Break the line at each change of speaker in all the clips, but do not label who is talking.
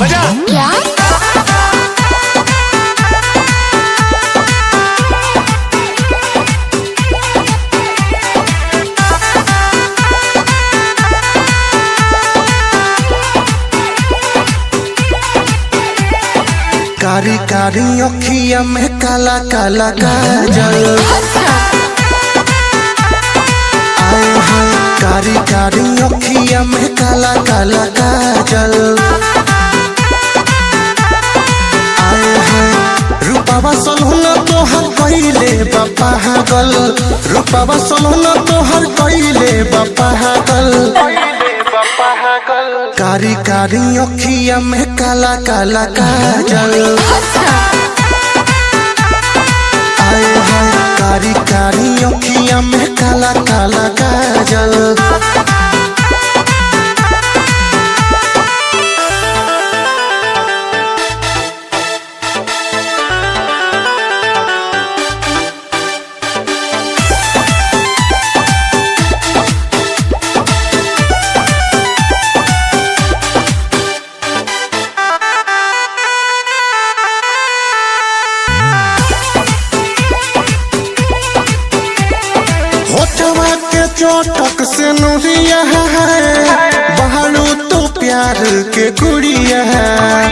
बजा क्या?
कारी कारी अखिया में काला काला काजल, आए हाय कारी कारी अखिया में काला काला काजल, आए हाय रूपावा सलोना तोहर कइले बा पागल, रूपावा सलोना तोहर कइले बा पागल, कारी कारी अखिया में काला काला काजल, आए हाय कारी कारी अखिया में काला काला काजल। चोटक से नूरिया है बहारू तो प्यार के गुड़िया है,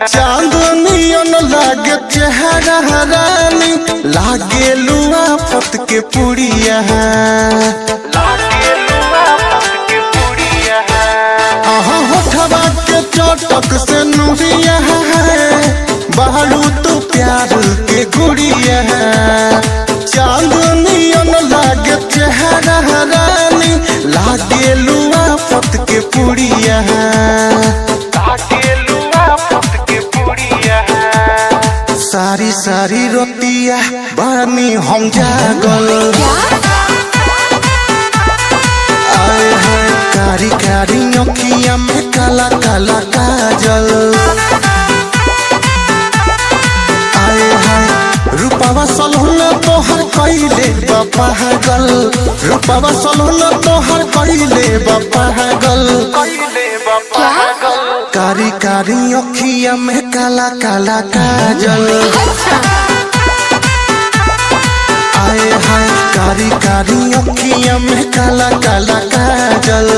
चांदनियन लागे चेहरा रानी लागे लुआ फत के पुड़िया है, होठवा के चोटक से नूरिया है बहारू तो प्यार के गुड़िया है, चांदनियन लागे चेहरा रानी लागे लुआ फत के पुड़िया सारी सारी रोतिया बानी हम जागल, आए हाय कारी कारी अखिया में काला काला काजल, आए हाय रूपावा सलोना तोहर कइले बा पागल, रूपावा सलोना तोहर कइले बा पागल, कारी कारी अखिया में काला काला काजल, आए हाय कारी कारी अखिया में काला काला काजल।